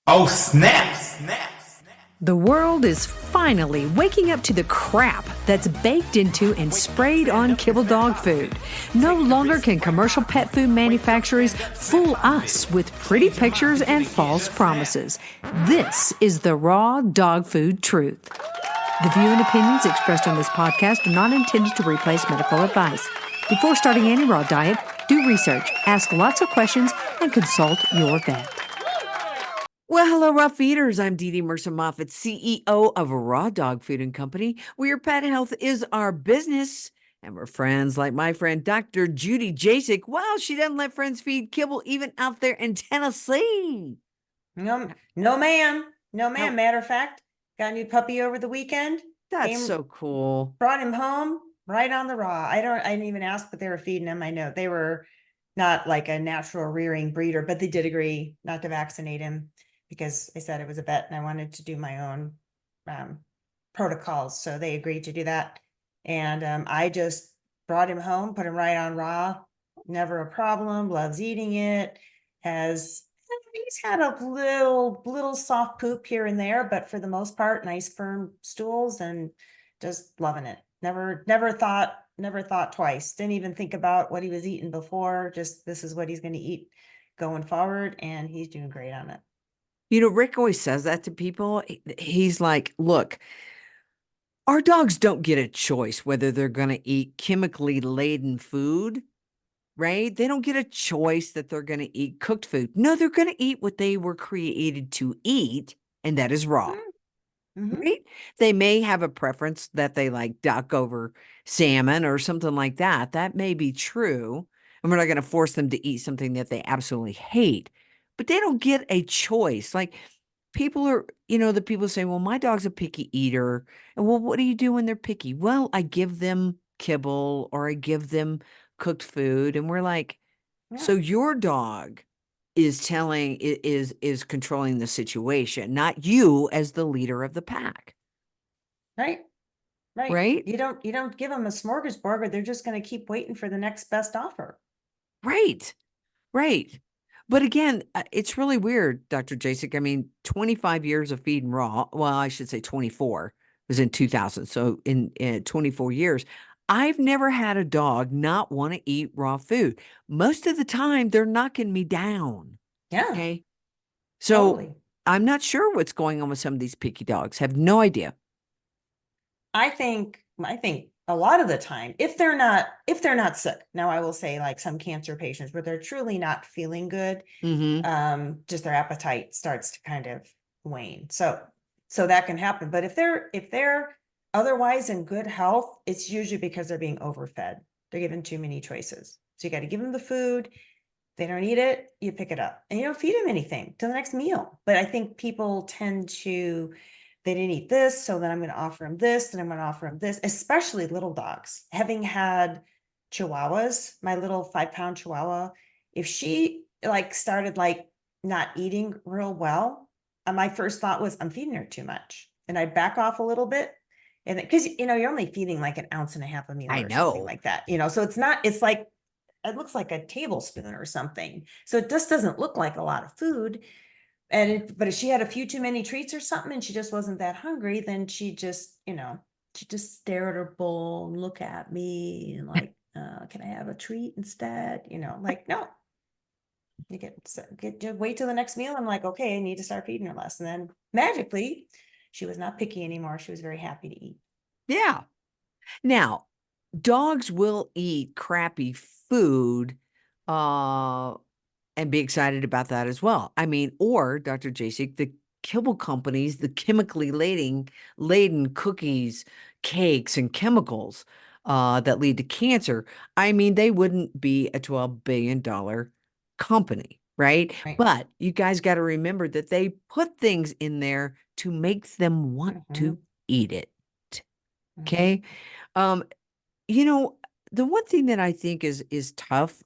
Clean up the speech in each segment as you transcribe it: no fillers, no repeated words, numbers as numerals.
Oh, snaps! The world is finally waking up to the crap that's baked into and sprayed on kibble dog food. No longer can commercial pet food manufacturers fool us with pretty pictures and false promises. This is the raw dog food truth. The view and opinions expressed on this podcast are not intended to replace medical advice. Before starting any raw diet, do research, ask lots of questions, and consult your vet. Well, hello, raw feeders. I'm DeDe Murcer Moffett, CEO of Raw Dog Food and Company, where your pet health is our business. And we're friends like my friend, Dr. Judy Jasek. Wow, she doesn't let friends feed kibble even out there in Tennessee. No, ma'am. Matter of fact, got a new puppy over the weekend. That's so cool. Brought him home right on the raw. I didn't even ask what they were feeding him. I know they were not like a natural rearing breeder, but they did agree not to vaccinate him, because I said it was a vet and I wanted to do my own protocols. So they agreed to do that. And I just brought him home, put him right on raw. Never a problem. Loves eating it. He's had a little soft poop here and there, but for the most part, nice firm stools and just loving it. Never thought twice. Didn't even think about what he was eating before. Just, this is what he's going to eat going forward. And he's doing great on it. You know, Rick always says that to people. He's like, look, our dogs don't get a choice whether they're going to eat chemically laden food, right? They don't get a choice that they're going to eat cooked food. No, they're going to eat what they were created to eat, and that is raw, right? They may have a preference that they like duck over salmon or something like that. That may be true. And we're not going to force them to eat something that they absolutely hate. But they don't get a choice. Like people are, the people say, well, my dog's a picky eater. And well, what do you do when they're picky? Well, I give them kibble or I give them cooked food. And we're like, so your dog is controlling the situation, not you as the leader of the pack. Right. Right. You don't give them a smorgasbord, or they're just going to keep waiting for the next best offer. Right. But again, it's really weird, Dr. Jasek. I mean, 25 years of feeding raw. Well, I should say 24. It was in 2000. So in 24 years, I've never had a dog not want to eat raw food. Most of the time, they're knocking me down. Yeah. Okay. So totally. I'm not sure what's going on with some of these picky dogs. Have no idea. I think a lot of the time, if they're not sick, now I will say like some cancer patients where they're truly not feeling good, just their appetite starts to kind of wane. So that can happen. But if they're otherwise in good health, it's usually because they're being overfed. They're given too many choices. So you got to give them the food. They don't eat it, you pick it up, and you don't feed them anything till the next meal. But I think people tend to, they didn't eat this, so then I'm going to offer them this, and I'm going to offer them this, especially little dogs. Having had Chihuahuas, my little 5-pound Chihuahua, if she started not eating real well, my first thought was, I'm feeding her too much. And I'd back off a little bit. And because, you're only feeding like 1.5 ounces a meal or something like that, so it's like, it looks like a tablespoon or something. So it just doesn't look like a lot of food. But if she had a few too many treats or something and she just wasn't that hungry, then she just stare at her bowl and look at me and like, can I have a treat instead? No, you just wait till the next meal. I'm like, okay, I need to start feeding her less. And then magically she was not picky anymore. She was very happy to eat. Yeah. Now, dogs will eat crappy food and be excited about that as well. I mean, or Dr. Jasek, the kibble companies, the chemically laden cookies, cakes, and chemicals that lead to cancer. I mean, they wouldn't be a $12 billion company, right? But you guys got to remember that they put things in there to make them want to eat it. Okay. The one thing that I think is tough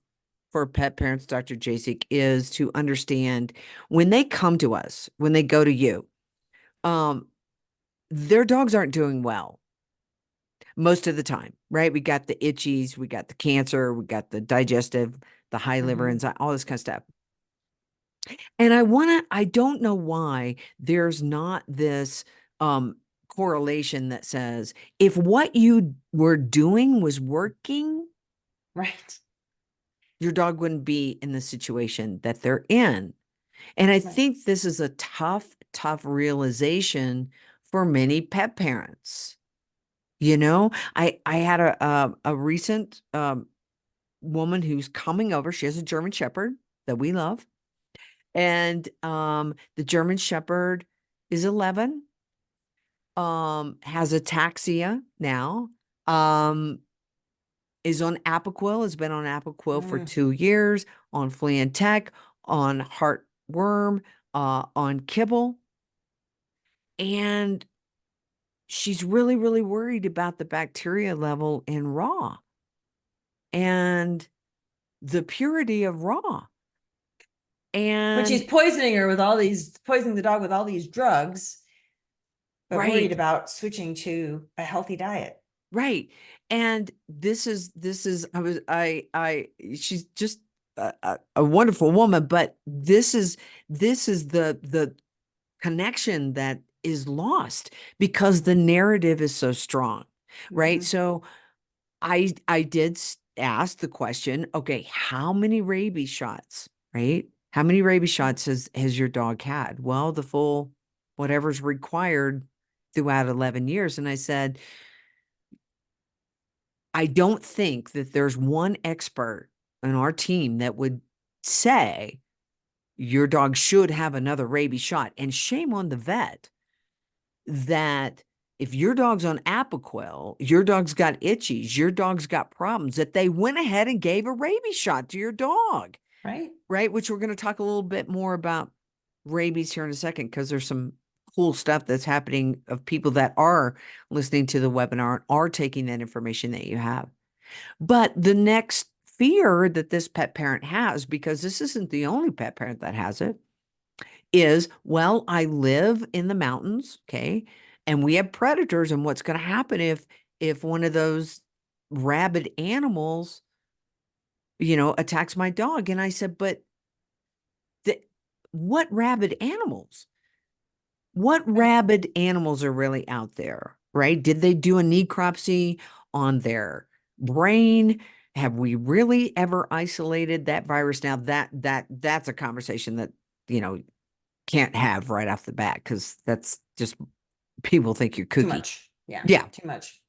for pet parents, Dr. Jasek, is to understand when they come to us, when they go to you, their dogs aren't doing well most of the time, right? We got the itchies, we got the cancer, we got the digestive, the high liver enzyme, all this kind of stuff. And I don't know why there's not this correlation that says if what you were doing was working, Right. your dog wouldn't be in the situation that they're in. And I Right. think this is a tough, tough realization for many pet parents. You know, I had a recent woman who's coming over. She has a German Shepherd that we love. And the German Shepherd is 11, has ataxia now, um, is on Apoquil, has been on Apoquil for Mm. 2 years, on flea and tech, on heartworm, on kibble. And she's really, really worried about the bacteria level in raw and the purity of raw. But she's And poisoning her with all these, poisoning the dog with all these drugs, but worried right, about switching to a healthy diet. right. And this is she's just a wonderful woman, but this is the connection that is lost because the narrative is so strong, right? Mm-hmm. So I did ask the question, okay, how many rabies shots, right? How many rabies shots has your dog had? Well, the full whatever's required throughout 11 years. And I said, I don't think that there's one expert on our team that would say your dog should have another rabies shot. And shame on the vet that if your dog's on Apoquil, your dog's got itchies, your dog's got problems, that they went ahead and gave a rabies shot to your dog, Right. right? Which we're going to talk a little bit more about rabies here in a second because there's some cool stuff that's happening of people that are listening to the webinar and are taking that information that you have. But the next fear that this pet parent has, because this isn't the only pet parent that has it, is, well, I live in the mountains, okay? And we have predators, and what's going to happen if one of those rabid animals, attacks my dog? And I said, but what rabid animals? What Right. rabid animals are really out there, right? Did they do a necropsy on their brain? Have we really ever isolated that virus? Now that's a conversation that, you know, can't have right off the bat because that's just people think you're Too kooky. much. Yeah. Yeah. Too much.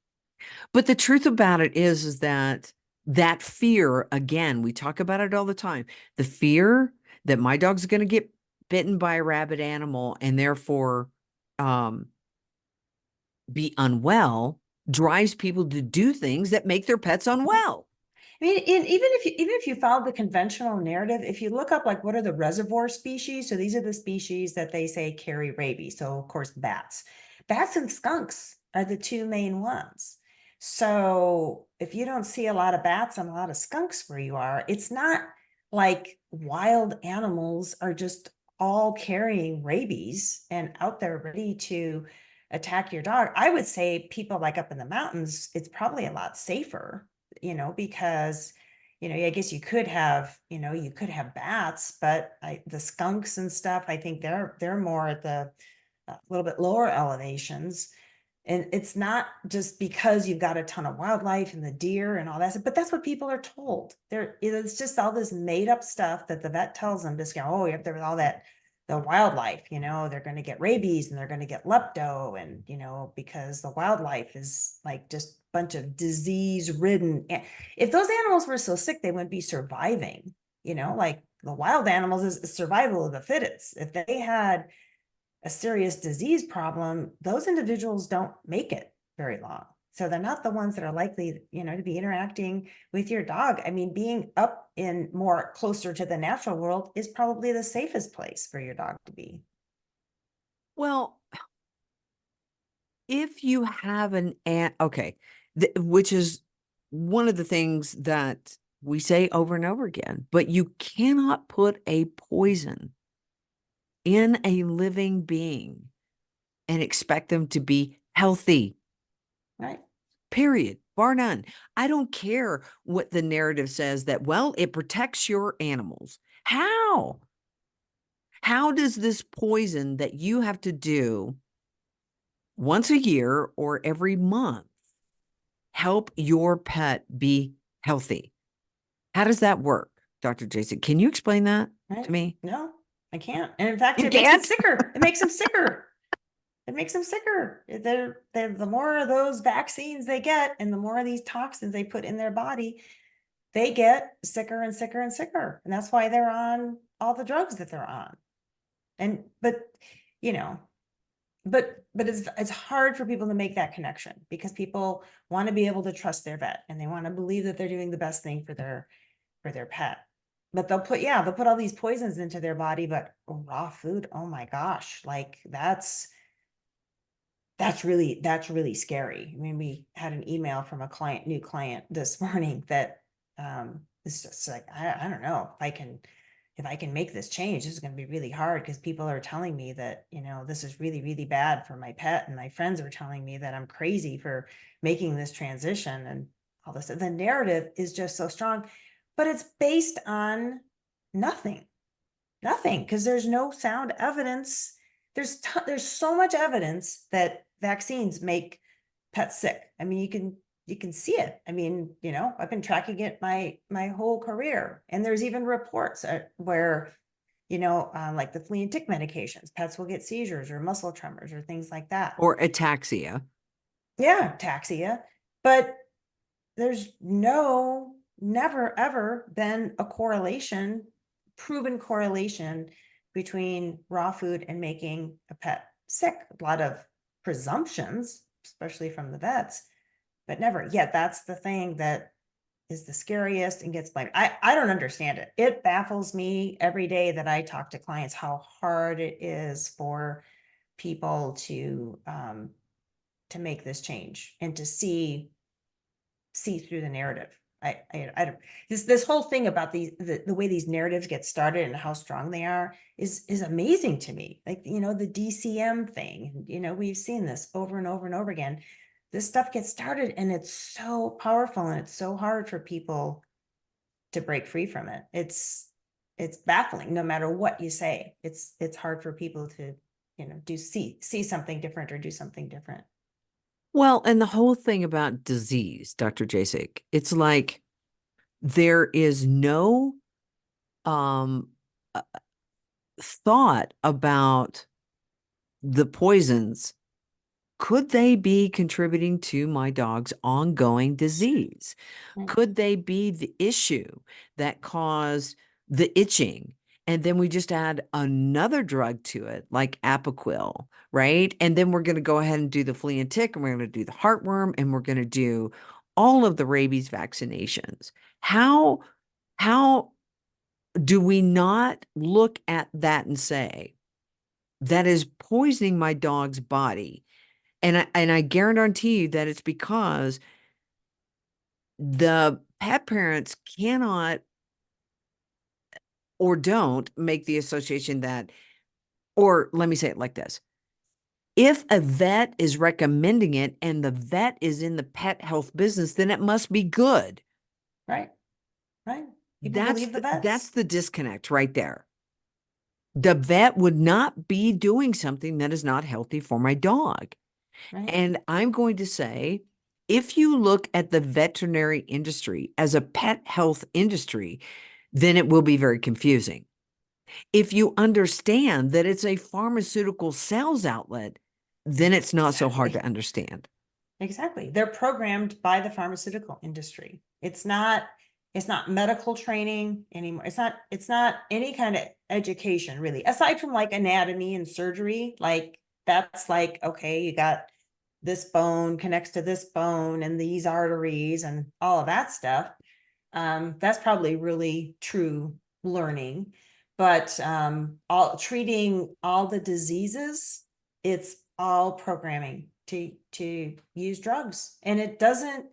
But the truth about it is that that fear, again, we talk about it all the time. The fear that my dog's going to get bitten by a rabid animal and therefore um, be unwell drives people to do things that make their pets unwell. I mean, even if you follow the conventional narrative, if you look up like what are the reservoir species, so these are the species that they say carry rabies. So of course, bats and skunks are the two main ones. So if you don't see a lot of bats and a lot of skunks where you are, it's not like wild animals are just all carrying rabies and out there ready to attack your dog. I would say people like up in the mountains, it's probably a lot safer, because, I guess you could have bats, but the skunks and stuff, I think they're more at the little bit lower elevations. And it's not just because you've got a ton of wildlife and the deer and all that, but that's what people are told. It's just all this made up stuff that the vet tells them, just, oh, you have there with all that, the wildlife, they're going to get rabies and they're going to get lepto. And, because the wildlife is like just a bunch of disease ridden. If those animals were so sick, they wouldn't be surviving, like the wild animals is survival of the fittest. If they had a serious disease problem, those individuals don't make it very long. So they're not the ones that are likely, to be interacting with your dog. I mean, being up in more closer to the natural world is probably the safest place for your dog to be. Well, if you have okay, which is one of the things that we say over and over again, but you cannot put a poison in a living being and expect them to be healthy, Right. period, bar none. I don't care what the narrative says that, well, it protects your animals. How? How does this poison that you have to do once a year or every month help your pet be healthy? How does that work, Dr. Jason? Can you explain that Right? to me? No, I can't. And in fact, You it makes them can't? sicker. It makes them sicker. It makes them sicker. They're the more of those vaccines they get and the more of these toxins they put in their body, they get sicker and sicker and sicker. And that's why they're on all the drugs that they're on. And you know, but it's hard for people to make that connection because people want to be able to trust their vet and they want to believe that they're doing the best thing for their pet. But they'll put all these poisons into their body, but raw food, oh my gosh, like that's really scary. I mean, we had an email from a new client this morning that is just like, I don't know if I can make this change, this is going to be really hard because people are telling me that, this is really, really bad for my pet. And my friends are telling me that I'm crazy for making this transition and all this. The narrative is just so strong, but it's based on nothing, because there's no sound evidence. There's so much evidence that vaccines make pets sick. I mean, you can see it. I mean, I've been tracking it my whole career, and there's even reports where, like the flea and tick medications, pets will get seizures or muscle tremors or things like that. Or ataxia. Yeah, ataxia. But there's never ever been a proven correlation between raw food and making a pet sick. A lot of presumptions, especially from the vets, but never yet. That's the thing that is the scariest and gets blamed. I don't understand it. It baffles me every day that I talk to clients how hard it is for people to make this change and to see through the narrative. I don't, this whole thing about the way these narratives get started and how strong they are is amazing to me. Like, the DCM thing, we've seen this over and over and over again. This stuff gets started and it's so powerful and it's so hard for people to break free from it. It's baffling no matter what you say. It's hard for people to, see something different or do something different. Well, and the whole thing about disease, Dr. Jasek, it's like there is no um uh, thought about the poisons. Could they be contributing to my dog's ongoing disease? Right. Could they be the issue that caused the itching? And then we just add another drug to it, like Apoquil, right? And then we're going to go ahead and do the flea and tick, and we're going to do the heartworm, and we're going to do all of the rabies vaccinations. How do we not look at that and say, that is poisoning my dog's body? And I guarantee you that it's because the pet parents cannot or don't make the association that, or let me say it like this. If a vet is recommending it and the vet is in the pet health business, then it must be good. Right. People believe the That's vets. the disconnect right there. The vet would not be doing something that is not healthy for my dog. Right. And I'm going to say, if you look at the veterinary industry as a pet health industry, then it will be very confusing. If you understand that it's a pharmaceutical sales outlet, then it's not so hard to understand. Exactly. They're programmed by the pharmaceutical industry. It's not medical training anymore. It's not any kind of education really, aside from like anatomy and surgery. Like that's like, okay, you got this bone connects to this bone and these arteries and all of that stuff. That's probably really true learning, but all treating all the diseases, it's all programming to use drugs. And it doesn't,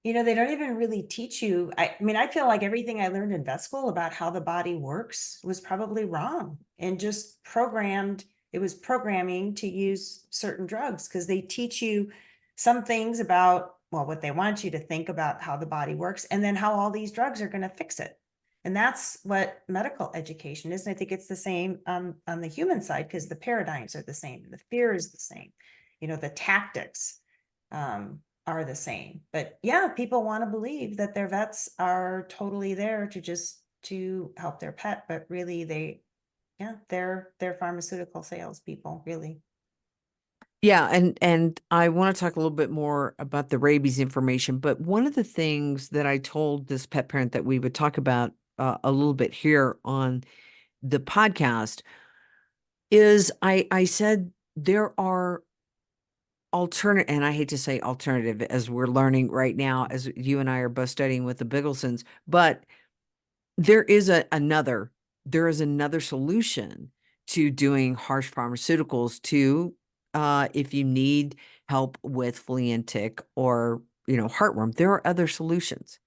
they don't even really teach you. I mean, I feel like everything I learned in vet school about how the body works was probably wrong and just programmed. It was programming to use certain drugs because they teach you some things about, well, what they want you to think about how the body works and then how all these drugs are going to fix it. And that's what medical education is. And I think it's the same on the human side, because the paradigms are the same. The fear is the same. The tactics are the same. But yeah, people want to believe that their vets are totally there to help their pet, but really they're pharmaceutical salespeople, really. Yeah, and I want to talk a little bit more about the rabies information, but one of the things that I told this pet parent that we would talk about a little bit here on the podcast is I said there are alternative, and I hate to say alternative as we're learning right now, as you and I are both studying with the Bigglesons, but there is another solution to doing harsh pharmaceuticals to if you need help with flea and tick or heartworm. There are other solutions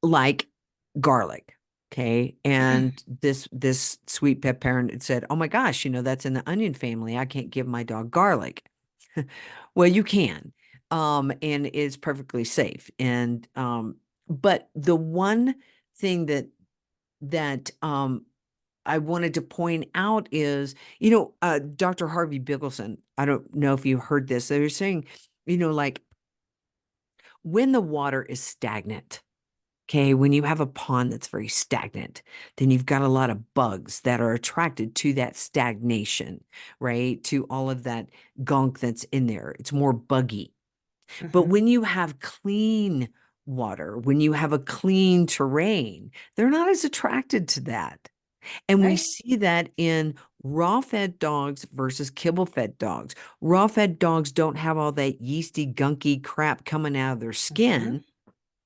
like garlic. Okay. And this sweet pet parent had said, oh my gosh, that's in the onion family. I can't give my dog garlic. Well, you can. And it's perfectly safe. And but the one thing that I wanted to point out is, Dr. Harvey Biggleson, I don't know if you heard this. They were saying, like when the water is stagnant, okay, when you have a pond that's very stagnant, then you've got a lot of bugs that are attracted to that stagnation, right? To all of that gunk that's in there. It's more buggy. But when you have clean water, when you have a clean terrain, they're not as attracted to that. And we Right. see that in raw-fed dogs versus kibble-fed dogs. Raw-fed dogs don't have all that yeasty, gunky crap coming out of their skin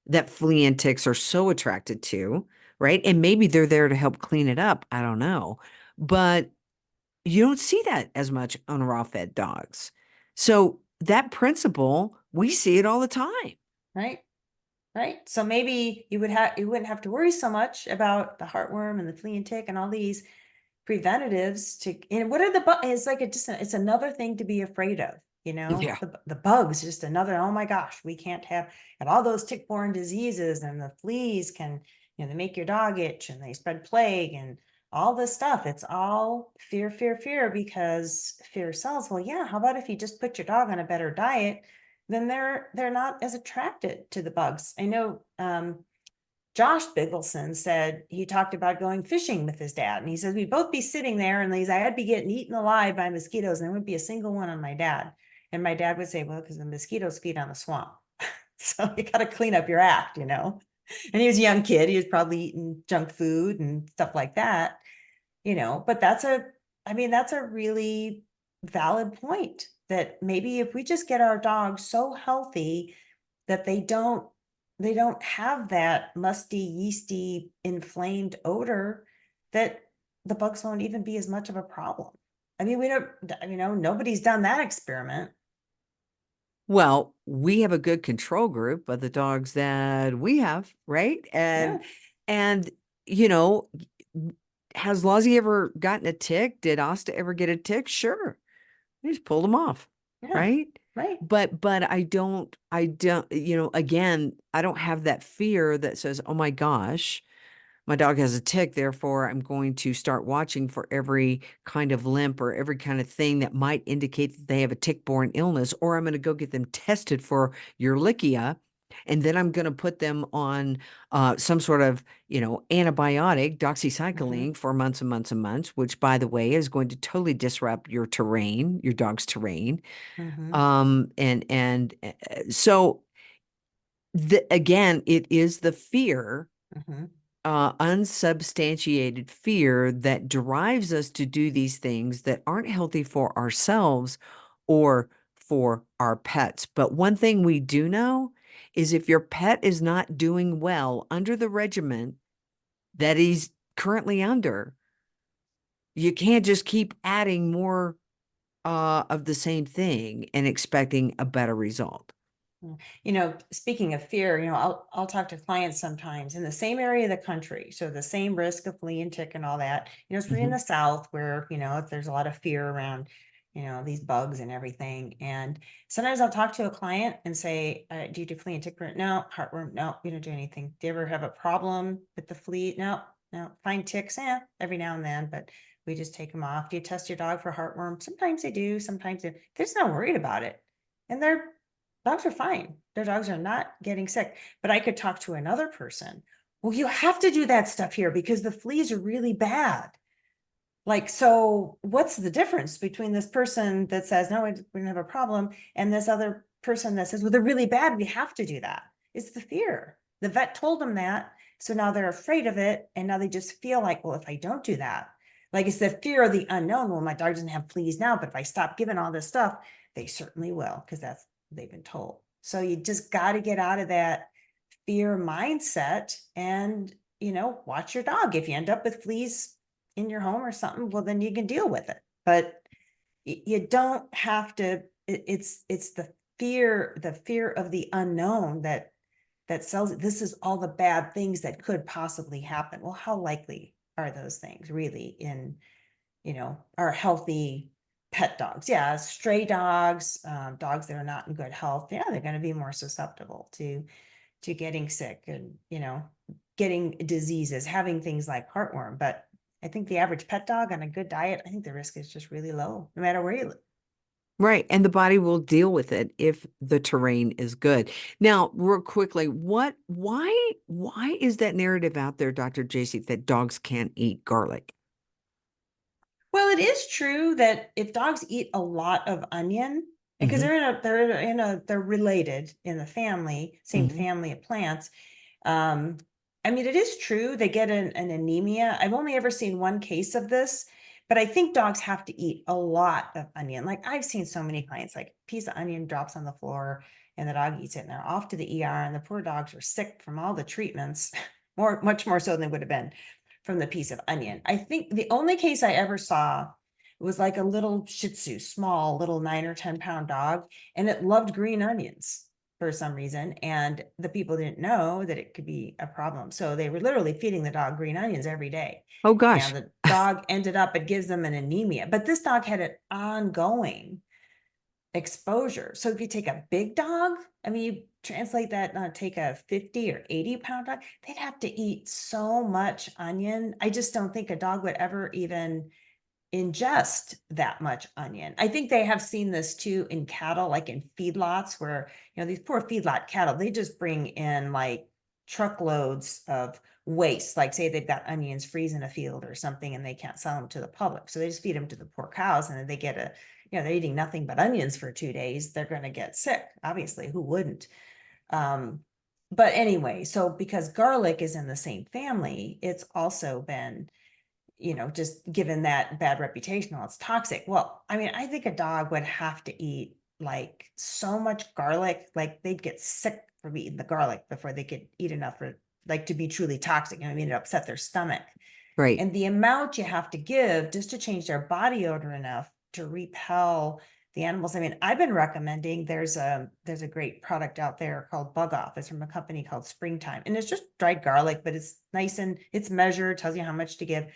that flea and ticks are so attracted to, right? And maybe they're there to help clean it up. I don't know. But you don't see that as much on raw-fed dogs. So that principle, we see it all the time. Right. Right. So maybe you wouldn't have to worry so much about the heartworm and the flea and tick and all these preventatives and what are it's like it's another thing to be afraid of, Yeah. the bugs, just another, oh my gosh, we can't have all those tick-borne diseases, and the fleas can, they make your dog itch and they spread plague and all this stuff. It's all fear, fear, fear, because fear sells. Well, yeah, how about if you just put your dog on a better diet, then they're not as attracted to the bugs. I know Josh Biggleson said he talked about going fishing with his dad. And he says, we'd both be sitting there and I'd be getting eaten alive by mosquitoes and there wouldn't be a single one on my dad. And my dad would say, well, because the mosquitoes feed on the swamp. So you got to clean up your act, And he was a young kid. He was probably eating junk food and stuff like that, but that's a really valid point, that maybe if we just get our dogs so healthy that they don't have that musty, yeasty, inflamed odor, that the bugs won't even be as much of a problem. I mean, we don't, nobody's done that experiment. Well, we have a good control group of the dogs that we have, right? Yeah. And you know, has Lozzie ever gotten a tick? Did Asta ever get a tick? Sure. We just pulled them off, Yeah. right? Right. But I don't, again, I don't have that fear that says, oh my gosh, my dog has a tick, therefore I'm going to start watching for every kind of limp or every kind of thing that might indicate that they have a tick-borne illness, or I'm going to go get them tested for Ehrlichia, and then I'm going to put them on some sort of, antibiotic, doxycycline, for months and months and months, which, by the way, is going to totally disrupt your terrain, your dog's terrain. Mm-hmm. So again, it is the fear, Mm-hmm. unsubstantiated fear that drives us to do these things that aren't healthy for ourselves or for our pets. But one thing we do know is if your pet is not doing well under the regimen that he's currently under, you can't just keep adding more of the same thing and expecting a better result. Speaking of fear, I'll talk to clients sometimes in the same area of the country. So the same risk of flea and tick and all that, it's in Mhm. the South where, there's a lot of fear around, these bugs and everything. And sometimes I'll talk to a client and say, do you do flea and tick prevent? No. Heartworm? No, we don't do anything. Do you ever have a problem with the flea? No, no. Find ticks? Every now and then, but we just take them off. Do you test your dog for heartworm? Sometimes they do. Sometimes they're just not worried about it. And their dogs are fine. Their dogs are not getting sick. But I could talk to another person. Well, you have to do that stuff here because the fleas are really bad. Like, so what's the difference between this person that says, no, we don't have a problem, and this other person that says, well, they're really bad, we have to do that? It's the fear. The vet told them that. So now they're afraid of it. And now they just feel like, well, if I don't do that, like it's the fear of the unknown. Well, my dog doesn't have fleas now, but if I stop giving all this stuff, they certainly will, because that's what they've been told. So you just got to get out of that fear mindset and, watch your dog. If you end up with fleas in your home or something, well, then you can deal with it. But you don't have to, it's the fear of the unknown that sells it. This is all the bad things that could possibly happen. Well, how likely are those things really in, our healthy pet dogs? Yeah, stray dogs, dogs that are not in good health. Yeah, they're going to be more susceptible to getting sick and, getting diseases, having things like heartworm. But I think the average pet dog on a good diet, I think the risk is just really low, no matter where you live. Right. And the body will deal with it if the terrain is good. Now, real quickly, why is that narrative out there, Dr. Jasek, that dogs can't eat garlic? Well, it is true that if dogs eat a lot of onion, because Mhm. they're related in the family, same Mhm. family of plants. I mean, it is true they get an anemia. I've only ever seen one case of this, but I think dogs have to eat a lot of onion. Like I've seen so many clients, like a piece of onion drops on the floor and the dog eats it and they're off to the ER and the poor dogs are sick from all the treatments, much more so than they would have been from the piece of onion. I think the only case I ever saw was like a little Shih Tzu, small, little 9 or 10 pound dog, and it loved green onions for some reason. And the people didn't know that it could be a problem. So they were literally feeding the dog green onions every day. Oh gosh. And the dog ended up, it gives them an anemia. But this dog had an ongoing exposure. So if you take a big dog, I mean, you translate that, take a 50 or 80 pound dog, they'd have to eat so much onion. I just don't think a dog would ever even ingest that much onion. I think they have seen this too in cattle, like in feedlots where, these poor feedlot cattle, they just bring in like truckloads of waste. Like say they've got onions freezing a field or something and they can't sell them to the public. So they just feed them to the poor cows and then they get they're eating nothing but onions for 2 days. They're going to get sick. Obviously, who wouldn't? Um, but anyway, so because garlic is in the same family, it's also been just given that bad reputation, well, it's toxic. Well, I mean, I think a dog would have to eat like so much garlic, like they'd get sick from eating the garlic before they could eat enough for like to be truly toxic. I mean, it upset their stomach. Right. And the amount you have to give just to change their body odor enough to repel the animals. I mean, I've been recommending there's a great product out there called Bug Off. It's from a company called Springtime. And it's just dried garlic, but it's nice and it's measured, tells you how much to give.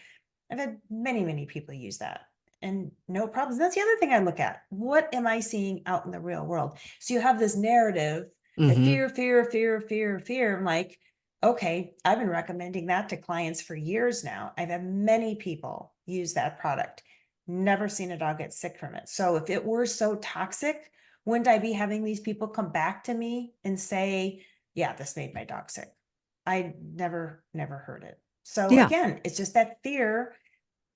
I've had many, many people use that and no problems. That's the other thing I look at. What am I seeing out in the real world? So you have this narrative that Mhm. fear, fear, fear, fear, fear. I'm like, okay, I've been recommending that to clients for years now. I've had many people use that product. Never seen a dog get sick from it. So if it were so toxic, wouldn't I be having these people come back to me and say, yeah, this made my dog sick? I never heard it. So Yeah. again, it's just that fear.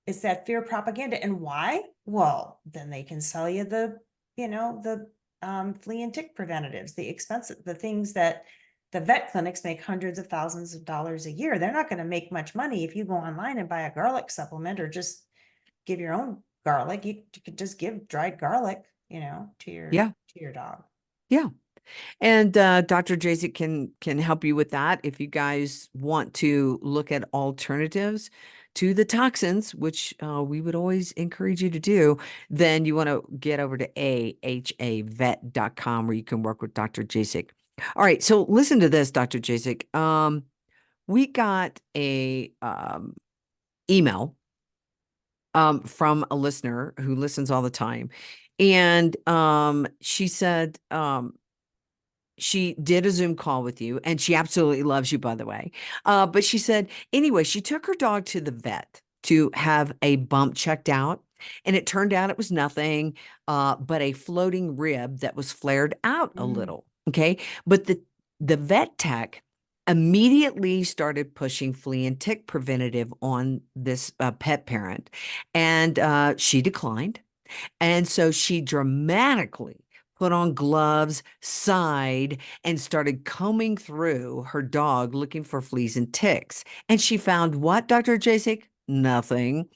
It's that fear propaganda. And why? Well, then they can sell you the flea and tick preventatives, the expensive, the things that the vet clinics make hundreds of thousands of dollars a year. They're not going to make much money if you go online and buy a garlic supplement or just give your own garlic. You could just give dried garlic, to Yeah. your dog. Yeah. And Dr. Jasek can help you with that if you guys want to look at alternatives to the toxins, which we would always encourage you to do. Then you want to get over to ahavet.com where you can work with Dr. Jasek. All right, so listen to this, Dr. Jasek. We got a email from a listener who listens all the time. And she said she did a Zoom call with you, and she absolutely loves you, by the way. But she said, anyway, she took her dog to the vet to have a bump checked out. And it turned out it was nothing but a floating rib that was flared out a little. Okay. But the vet tech immediately started pushing flea and tick preventative on this pet parent. And she declined. And so she dramatically put on gloves, sighed, and started combing through her dog looking for fleas and ticks. And she found what, Dr. Jasek? Nothing.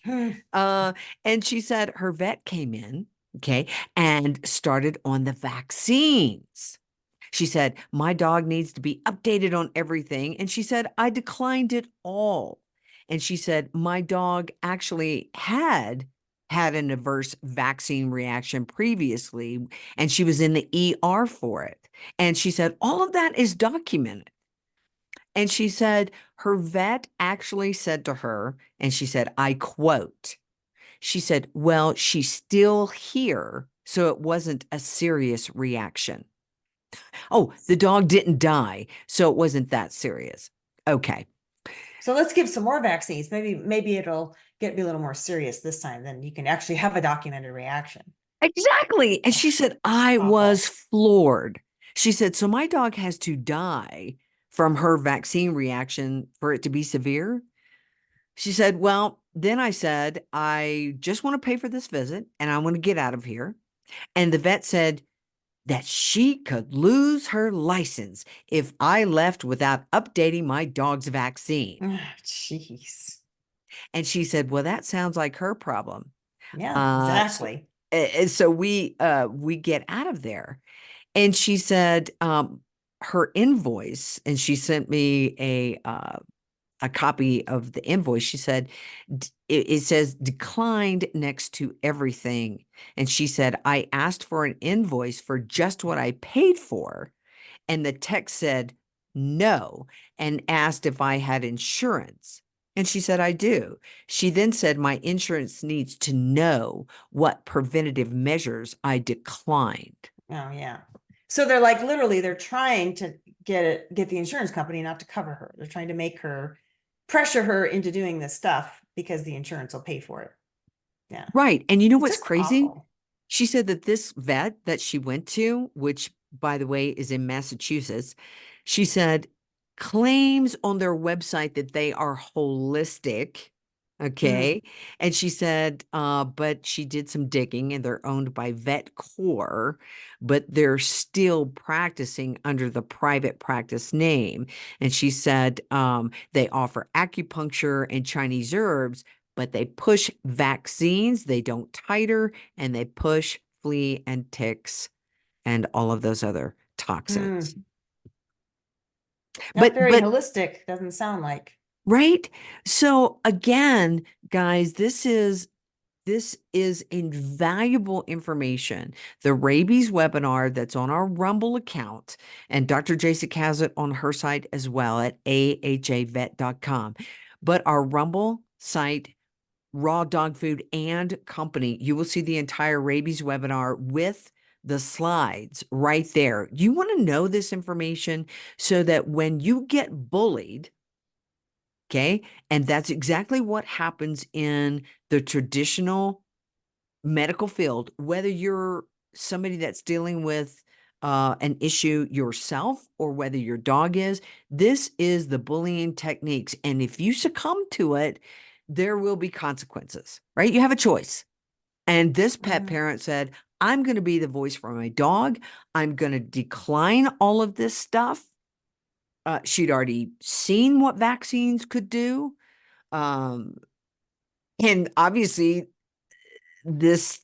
Uh, and she said her vet came in, okay, and started on the vaccines. She said, my dog needs to be updated on everything. And she said, I declined it all. And she said, my dog actually had an adverse vaccine reaction previously, and she was in the ER for it. And she said, all of that is documented. And she said, her vet actually said to her, and she said, I quote, she said, well, she's still here, so it wasn't a serious reaction. Oh, the dog didn't die, so it wasn't that serious. Okay. So let's give some more vaccines. Maybe it'll be a little more serious this time. Then you can actually have a documented reaction. Exactly. And she said, I Awful. was floored. She said, so my dog has to die from her vaccine reaction for it to be severe. She said, well, then I said, I just want to pay for this visit and I want to get out of here. And the vet said that she could lose her license if I left without updating my dog's vaccine. Jeez. And she said, well, that sounds like her problem. Yeah, exactly. So we get out of there. And she said her invoice, and she sent me a copy of the invoice. She said it says declined next to everything. And she said, I asked for an invoice for just what I paid for. And the text said no, and asked if I had insurance. And she said, I do. She then said, my insurance needs to know what preventative measures I declined. Oh, yeah. So they're like, literally, they're trying to get the insurance company not to cover her. They're trying to pressure her into doing this stuff because the insurance will pay for it. Yeah. Right. And you know It's what's just crazy? awful. She said that this vet that she went to, which by the way is in Massachusetts, she said claims on their website that they are holistic. Okay. And she said, but she did some digging and they're owned by VetCore, but they're still practicing under the private practice name. And she said they offer acupuncture and Chinese herbs, but they push vaccines, they don't titer, and they push flea and ticks and all of those other toxins. Not very But holistic, doesn't sound like. right? So again, guys, this is invaluable information. The rabies webinar that's on our Rumble account, and Dr. Jasek has it on her site as well at ahavet.com. But our Rumble site, Raw Dog Food and Company, you will see the entire rabies webinar with the slides right there. You want to know this information so that when you get bullied, okay, and that's exactly what happens in the traditional medical field, whether you're somebody that's dealing with an issue yourself or whether your dog is, this is the bullying techniques. And if you succumb to it, there will be consequences, right? You have a choice. And this pet parent said, I'm going to be the voice for my dog. I'm going to decline all of this stuff. She'd already seen what vaccines could do. And obviously, this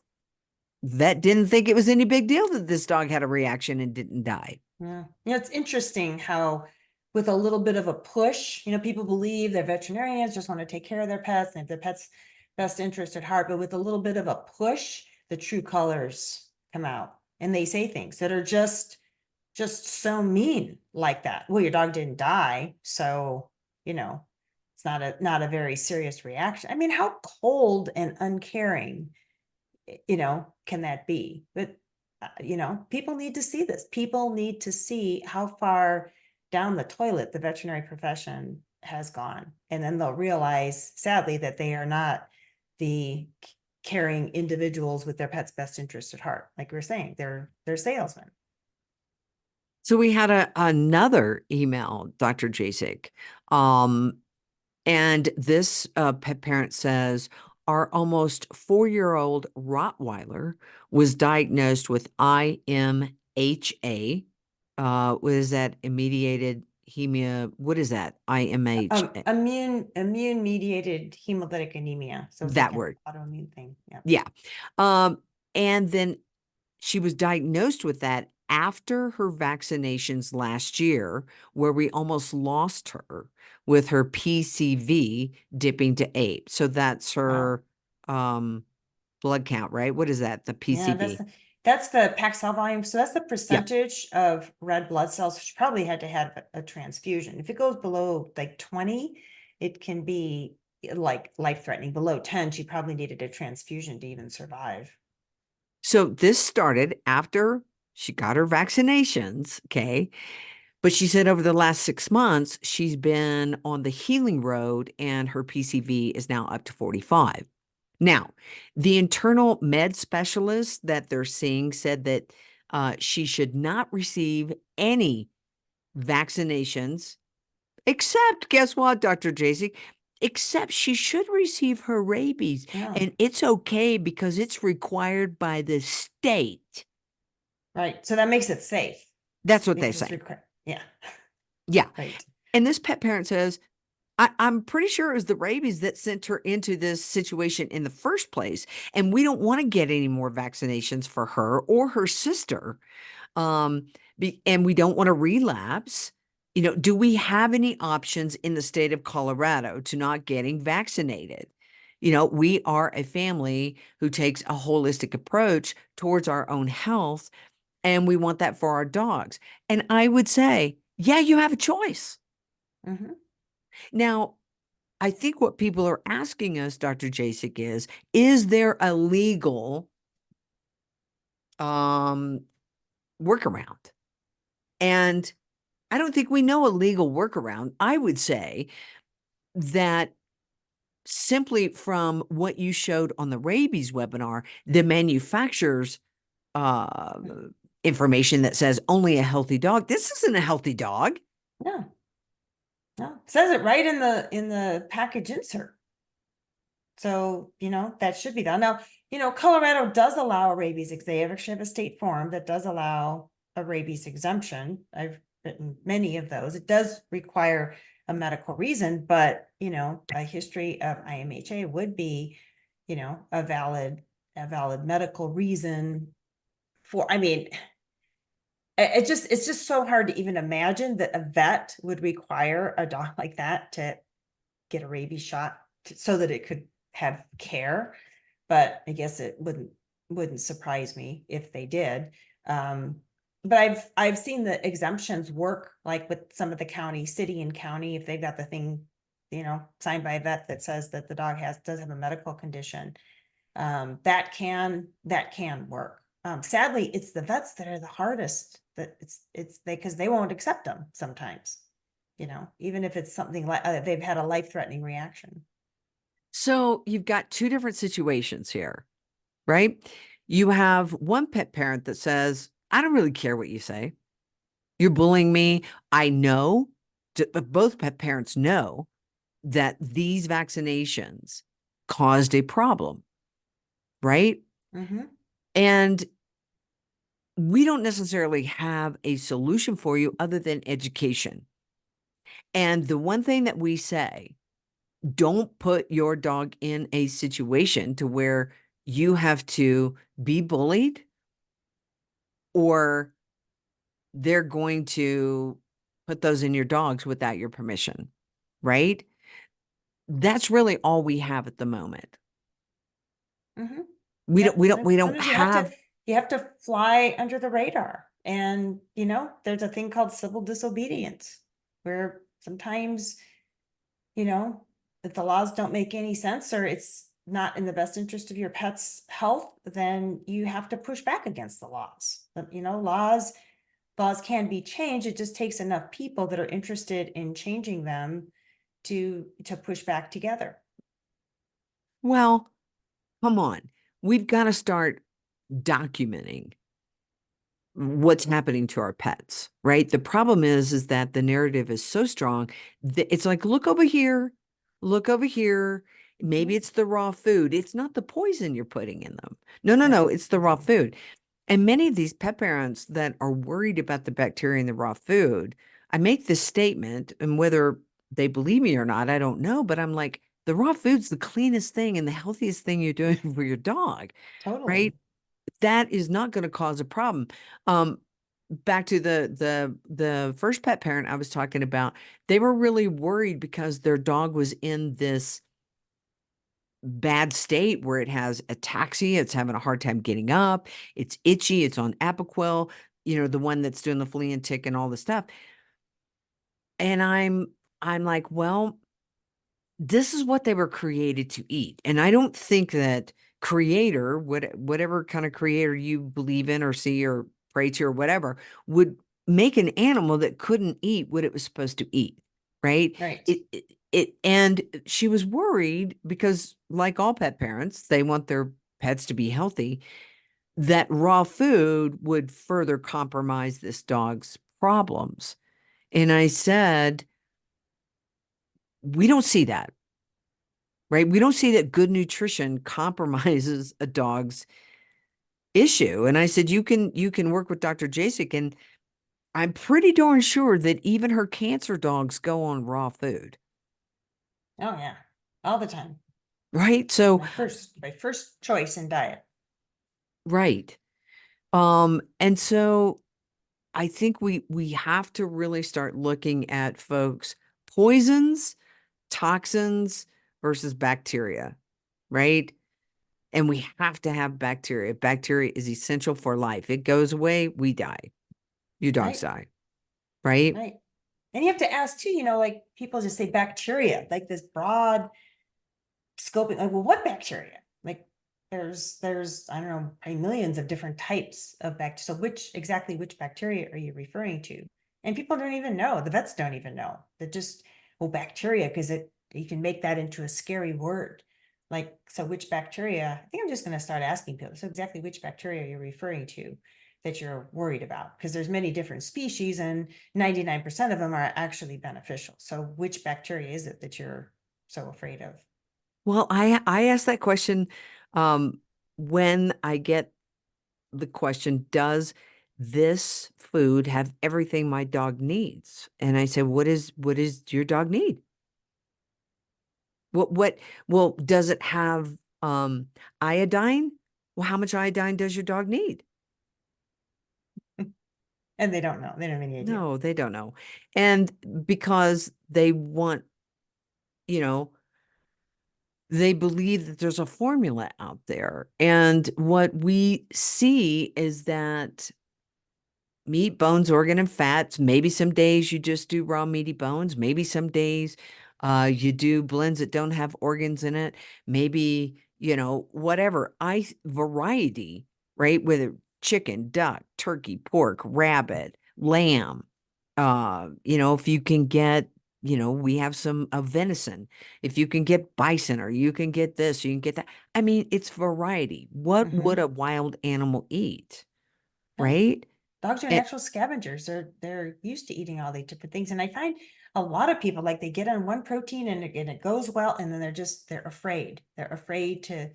vet didn't think it was any big deal that this dog had a reaction and didn't die. Yeah. It's interesting how with a little bit of a push, people believe that veterinarians just want to take care of their pets and have their pets' best interest at heart, but with a little bit of a push, the true colors come out and they say things that are just so mean like that. Well, your dog didn't die, so, it's not a very serious reaction. I mean, how cold and uncaring, can that be? But, people need to see this. People need to see how far down the toilet the veterinary profession has gone. And then they'll realize, sadly, that they are not the caring individuals with their pet's best interest at heart. Like we are saying, they're salesmen. So we had another email, Dr. Jasek. And this pet parent says, our almost 4-year-old Rottweiler was diagnosed with IMHA. What is that? Immediated hemia. What is that? IMH. Immune mediated hemolytic anemia. So it's That like an word. autoimmune thing. Yeah. Yeah. And then she was diagnosed with that after her vaccinations last year, where we almost lost her with her PCV dipping to 8. So that's her blood count, right? What is that? The PCV. Yeah, that's the packed cell volume. So that's the Yeah. percentage of red blood cells. She probably had to have a transfusion. If it goes below like 20, it can be like life-threatening. Below 10, she probably needed a transfusion to even survive. So this started after she got her vaccinations, okay? But she said over the last 6 months, she's been on the healing road and her PCV is now up to 45. Now, the internal med specialist that they're seeing said that she should not receive any vaccinations, except, guess what, Dr. Jasek? Except she should receive her rabies. Yeah. And it's okay because it's required by the state. Right. So that makes it safe. That's what they say. Yeah. Yeah. Right. And this pet parent says, I'm pretty sure it was the rabies that sent her into this situation in the first place. And we don't want to get any more vaccinations for her or her sister. And we don't want to relapse. Do we have any options in the state of Colorado to not getting vaccinated? We are a family who takes a holistic approach towards our own health, and we want that for our dogs. And I would say, yeah, you have a choice. Mm-hmm. Now, I think what people are asking us, Dr. Jasek, is there a legal workaround? And I don't think we know a legal workaround. I would say that simply from what you showed on the rabies webinar, the manufacturer's information that says only a healthy dog. This isn't a healthy dog. No. No. It says it right in the package insert. So, that should be done. Now, Colorado does allow a rabies, they actually have a state form that does allow a rabies exemption. I've written many of those. It does require a medical reason, but, a history of IMHA would be, a valid medical reason for, I mean, it's just so hard to even imagine that a vet would require a dog like that to get a rabies shot so that it could have care. But I guess it wouldn't surprise me if they did. But I've seen the exemptions work, like with some of the city and county, if they've got the thing, signed by a vet that says that the dog does have a medical condition. That can work. Sadly, it's the vets that are the hardest. That it's because they won't accept them sometimes. Even if it's something like they've had a life-threatening reaction. So you've got two different situations here, right? You have one pet parent that says, I don't really care what you say. You're bullying me. I know, but both pet parents know that these vaccinations caused a problem, right? Mm-hmm. And we don't necessarily have a solution for you other than education. And the one thing that we say, don't put your dog in a situation to where you have to be bullied or they're going to put those in your dogs without your permission, right? That's really all we have at the moment. Mm-hmm. We Yep. we don't Sometimes you have to fly under the radar. And, there's a thing called civil disobedience where sometimes, if the laws don't make any sense, or it's not in the best interest of your pet's health, then you have to push back against the laws. But, laws can be changed. It just takes enough people that are interested in changing them to push back together. Well, come on. We've got to start documenting what's happening to our pets, right? The problem is that the narrative is so strong that it's like, look over here, look over here. Maybe it's the raw food. It's not the poison you're putting in them. No, no, no, Right. it's the raw food. And many of these pet parents that are worried about the bacteria in the raw food, I make this statement, and whether they believe me or not, I don't know, but I'm like, the raw food's the cleanest thing and the healthiest thing you're doing for your dog, right? Totally. That is not going to cause a problem. Um, Back to the first pet parent I was talking about, they were really worried because their dog was in this bad state where it has ataxia, it's having a hard time getting up, it's itchy, it's on Apoquel, the one that's doing the flea and tick and all the stuff. And I'm like, well, this is what they were created to eat. And I don't think that creator, whatever kind of creator you believe in or see or pray to or whatever, would make an animal that couldn't eat what it was supposed to eat, right? Right. And she was worried because, like all pet parents, they want their pets to be healthy, that raw food would further compromise this dog's problems. And I said, we don't see that. Right? We don't see that good nutrition compromises a dog's issue. And I said, you can work with Dr. Jasek, and I'm pretty darn sure that even her cancer dogs go on raw food. Oh yeah. All the time. Right? So, My first choice in diet. right. And so I think we have to really start looking at folks, poisons, toxins versus bacteria, right? And we have to have bacteria. Bacteria is essential for life. It goes away, we die. Your dogs Right. die, right? Right. And you have to ask too, like people just say bacteria, like this broad scoping, like, well, what bacteria? Like there's, I don't know, probably millions of different types of bacteria. So which bacteria are you referring to? And people don't even know. The vets don't even know. They're just, well, bacteria, because you can make that into a scary word. Like, so which bacteria? I think I'm just going to start asking people. So exactly which bacteria are you referring to that you're worried about? Because there's many different species and 99% of them are actually beneficial. So which bacteria is it that you're so afraid of? Well, I ask that question um, when I get the question, does this food have everything my dog needs? And I say, what is your dog need? Well, does it have iodine? Well, how much iodine does your dog need? And they don't know. They don't have any idea. No, they don't know. And because they want, you know, they believe that there's a formula out there. And what we see is that meat, bones, organ, and fats. Maybe some days you just do raw meaty bones. Maybe some days you do blends that don't have organs in it. Maybe, whatever. Variety, right? Whether chicken, duck, turkey, pork, rabbit, lamb. If you can get, we have some venison. If you can get bison, or you can get this, you can get that. I mean, it's variety. What would Mm-hmm. a wild animal eat? Yeah. Right? Dogs are natural scavengers. They're used to eating all these different things. And I find a lot of people, like, they get on one protein and it goes well, and then they're afraid. They're afraid to,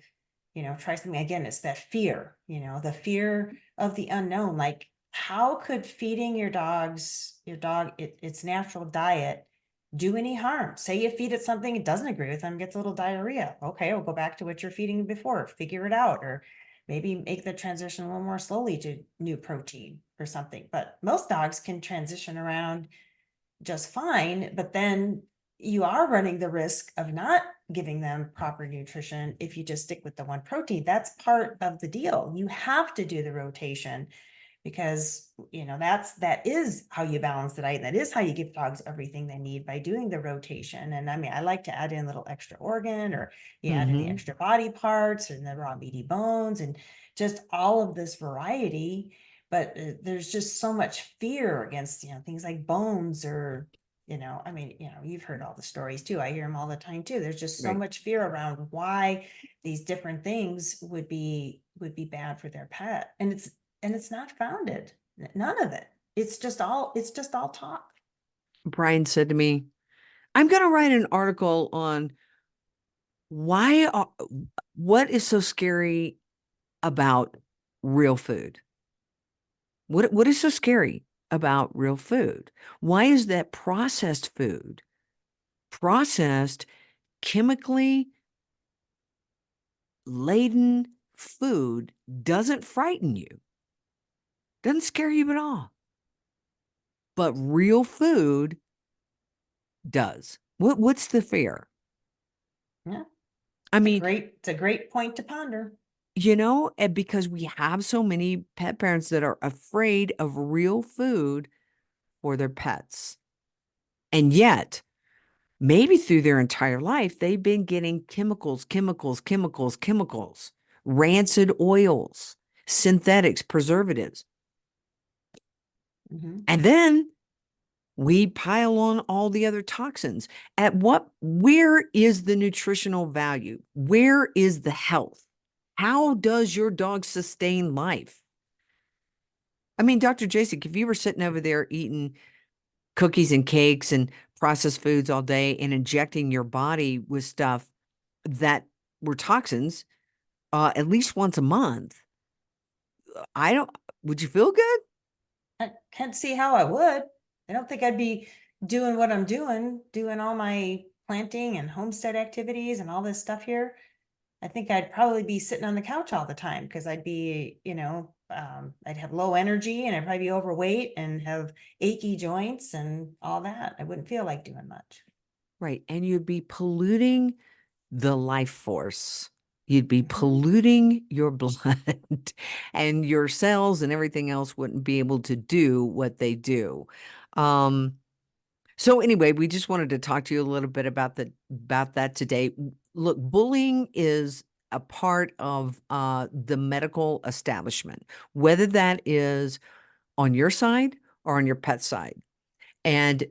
try something again. It's that fear, the fear of the unknown. Like, how could feeding your dog its natural diet do any harm? Say you feed it something it doesn't agree with, and gets a little diarrhea. Okay, we'll go back to what you're feeding before, figure it out, or maybe make the transition a little more slowly to new protein or something. But most dogs can transition around just fine, but then you are running the risk of not giving them proper nutrition if you just stick with the one protein. That's part of the deal. You have to do the rotation because, that is how you balance the diet. That is how you give dogs everything they need, by doing the rotation. And I mean, I like to add in a little extra organ, or you add in the extra body parts and the raw meaty bones, and just all of this variety. But there's just so much fear against, things like bones, or, I mean, you've heard all the stories too. I hear them all the time too. There's just so Right. much fear around why these different things would be bad for their pet. And it's not founded. None of it. It's just all talk. Brian said to me, I'm going to write an article on why, what is so scary about real food? What is so scary about real food? Why is that processed, chemically laden food doesn't frighten you, doesn't scare you at all? But real food does. What's the fear? Yeah. I mean, It's a great point to ponder. and because we have so many pet parents that are afraid of real food for their pets. And yet, maybe through their entire life, they've been getting chemicals, rancid oils, synthetics, preservatives. Mm-hmm. And then we pile on all the other toxins. Where is the nutritional value? Where is the health? How does your dog sustain life? I mean, Dr. Jasek, if you were sitting over there eating cookies and cakes and processed foods all day and injecting your body with stuff that were toxins, at least once a month, I don't, would you feel good? I can't see how I would. I don't think I'd be doing what I'm doing all my planting and homestead activities and all this stuff here. I think I'd probably be sitting on the couch all the time, because I'd be, I'd have low energy, and I'd probably be overweight and have achy joints and all that. I wouldn't feel like doing much. Right. And you'd be polluting the life force. You'd be Mhm. polluting your blood and your cells and everything else wouldn't be able to do what they do. Um, so anyway, we just wanted to talk to you a little bit about that today. Look, bullying is a part of the medical establishment, whether that is on your side or on your pet side. And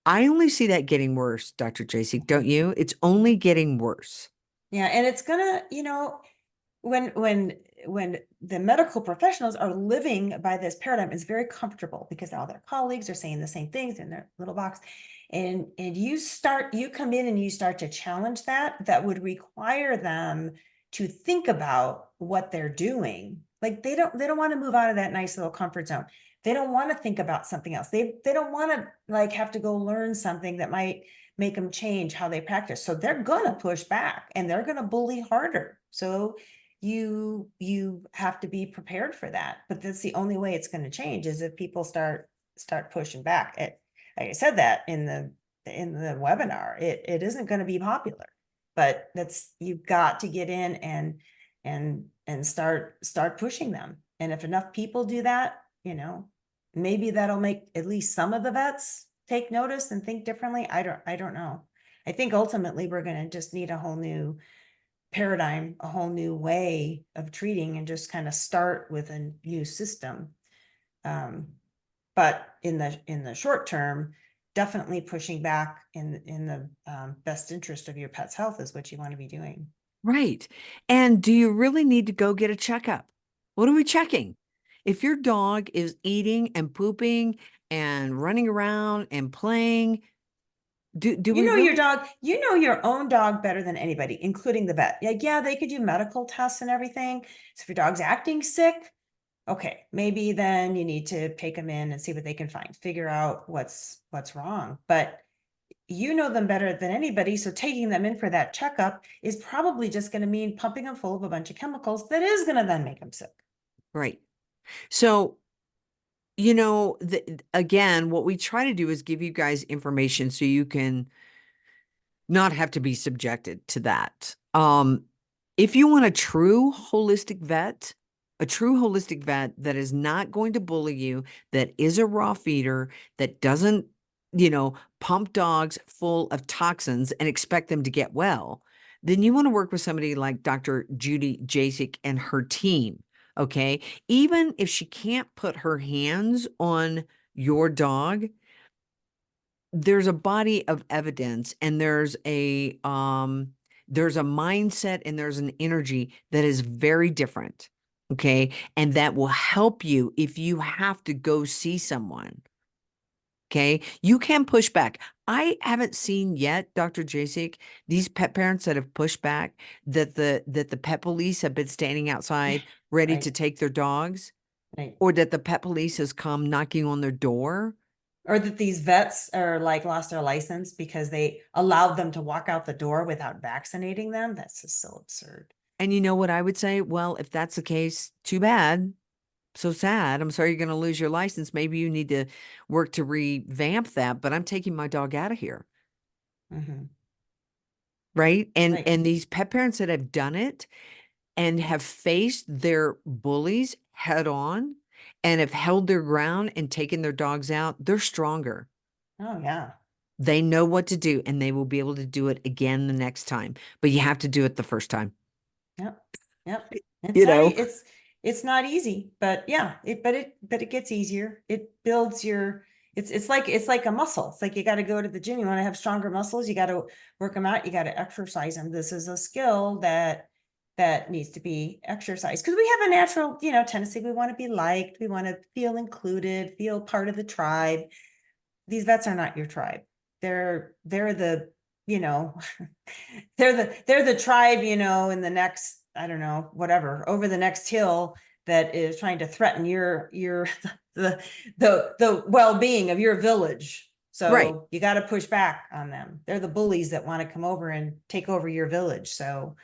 I only see that getting worse, Dr. JC, don't you? It's only getting worse. Yeah, and it's gonna, when the medical professionals are living by this paradigm, is very comfortable, because all their colleagues are saying the same things in their little box. And you come in and you start to challenge that would require them to think about what they're doing. Like, they don't want to move out of that nice little comfort zone. They don't want to think about something else. They don't want to, like, have to go learn something that might make them change how they practice. So they're gonna push back, and they're gonna bully harder. So you have to be prepared for that. But that's the only way it's going to change, is if people start pushing back. Like I said that in the webinar, it isn't going to be popular, but you've got to get in and start pushing them. And if enough people do that, maybe that'll make at least some of the vets take notice and think differently. I don't know. I think ultimately we're going to just need a whole new paradigm, a whole new way of treating, and just kind of start with a new system. But in the short term, definitely pushing back in the best interest of your pet's health is what you want to be doing. Right. And do you really need to go get a checkup? What are we checking? If your dog is eating and pooping and running around and playing, do You we know your really? dog, you know your own dog better than anybody, including the vet. Like, yeah, they could do medical tests and everything. So if your dog's acting sick, okay, maybe then you need to take them in and see what they can find, figure out what's wrong. But you know them better than anybody. So taking them in for that checkup is probably just going to mean pumping them full of a bunch of chemicals that is going to then make them sick. Right. So, again, what we try to do is give you guys information so you can not have to be subjected to that. If you want a true holistic vet, a true holistic vet that is not going to bully you, that is a raw feeder, that doesn't, pump dogs full of toxins and expect them to get well, then you want to work with somebody like Dr. Judy Jasek and her team. Okay. Even if she can't put her hands on your dog, there's a body of evidence, and there's a mindset and there's an energy that is very different. Okay. And that will help you if you have to go see someone. Okay. You can push back. I haven't seen yet, Dr. Jasek, these pet parents that have pushed back, that the pet police have been standing outside ready to Right. take their dogs, Right. or that the pet police has come knocking on their door. Or that these vets are like lost their license because they allowed them to walk out the door without vaccinating them. That's just so absurd. And you know what I would say? Well, if that's the case, too bad. So sad. I'm sorry you're going to lose your license. Maybe you need to work to revamp that, but I'm taking my dog out of here. Mm-hmm. Right. And Right. and these pet parents that have done it and have faced their bullies head on and have held their ground and taken their dogs out, they're stronger. Oh yeah. They know what to do, and they will be able to do it again the next time. But you have to do it the first time. Yep. Yep. You know, It's not easy, but yeah, but it gets easier. It builds your it's like a muscle. It's like you got to go to the gym. You want to have stronger muscles, you got to work them out, you got to exercise them. This is a skill that needs to be exercised because we have a natural, tendency. We want to be liked, we want to feel included, feel part of the tribe. These vets are not your tribe. They're the, you know, they're the tribe, in the next, I don't know, whatever, over the next hill that is trying to threaten your the well-being of your village. right. So you got to push back on them. They're the bullies that want to come over and take over your village. So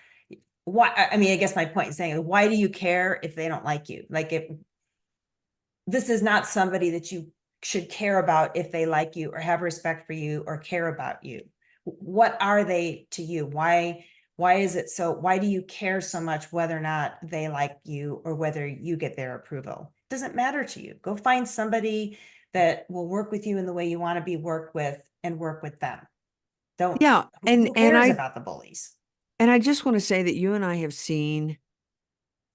why, I mean, I guess my point is saying, why do you care if they don't like you? Like, if this is not somebody that you should care about if they like you or have respect for you or care about you. What are they to you? Why is it so? Why do you care so much whether or not they like you or whether you get their approval? It doesn't matter to you. Go find somebody that will work with you in the way you want to be worked with and work with them. Don't, Yeah. And who and cares I about the bullies? and I just want to say that you and I have seen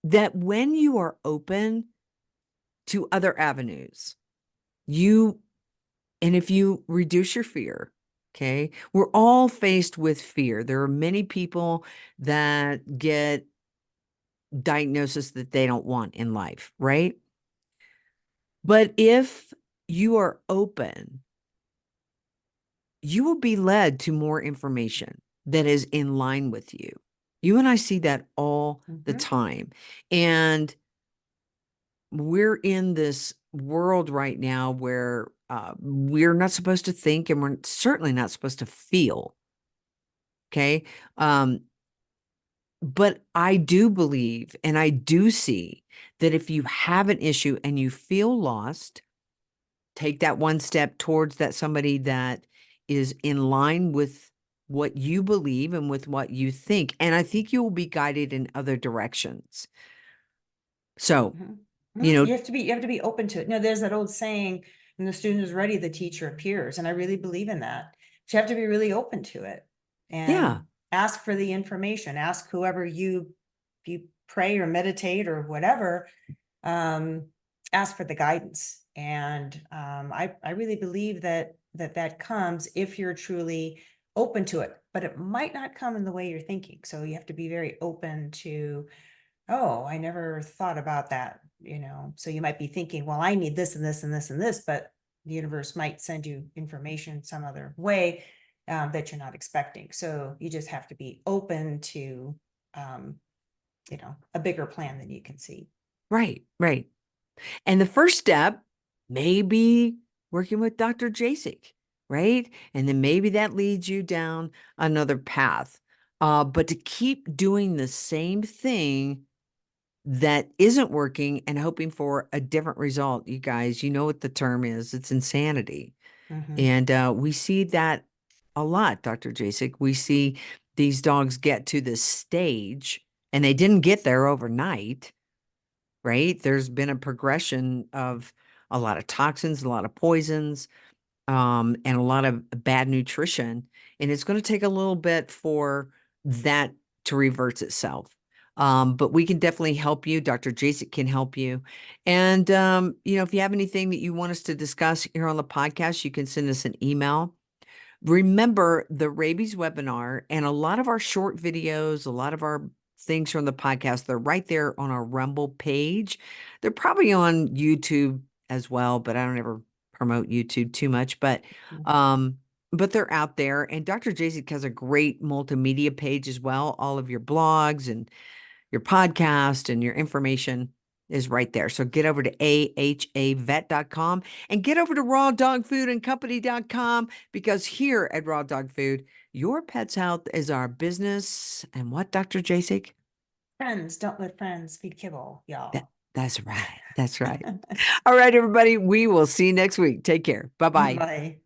that when you are open to other avenues, you and if you reduce your fear, okay, we're all faced with fear. There are many people that get diagnosis that they don't want in life, right? But if you are open, you will be led to more information that is in line with you. You and I see that all the Mhm. time. And we're in this world right now where we're not supposed to think, and we're certainly not supposed to feel. Okay. But I do believe and I do see that if you have an issue and you feel lost, take that one step towards that somebody that is in line with what you believe and with what you think. And I think you will be guided in other directions. So, Mhm. you know, You have to be open to it. No, there's that old saying, when the student is ready, the teacher appears. And I really believe in that. But you have to be really open to it yeah, and ask for the information. Ask whoever you pray or meditate or whatever, um, ask for the guidance. And I really believe that comes if you're truly open to it, but it might not come in the way you're thinking. So you have to be very open to, oh, I never thought about that, So you might be thinking, well, I need this and this and this and this, but the universe might send you information some other way, that you're not expecting. So you just have to be open to, um, a bigger plan than you can see. right, right. And the first step may be working with Dr. Jasek, right? And then maybe that leads you down another path. But to keep doing the same thing that isn't working and hoping for a different result, you guys, you know what the term is. It's insanity. Mhm. And we see that a lot, Dr. Jasek. We see these dogs get to this stage, and they didn't get there overnight. right? There's been a progression of a lot of toxins, a lot of poisons, and a lot of bad nutrition. And it's going to take a little bit for that to reverse itself. But we can definitely help you. Dr. Jasek can help you. And, if you have anything that you want us to discuss here on the podcast, you can send us an email. Remember the rabies webinar and a lot of our short videos, a lot of our things from the podcast, they're right there on our Rumble page. They're probably on YouTube as well, but I don't ever promote YouTube too much, but they're out there. And Dr. Jasek has a great multimedia page as well. All of your blogs and your podcast and your information is right there. So get over to ahavet.com and get over to rawdogfoodandcompany.com, because here at Raw Dog Food, your pet's health is our business. And what, Dr. Jasek? Friends, don't let friends feed kibble, y'all. That's right. That's right. All right, everybody. We will see you next week. Take care. Bye-bye. Bye.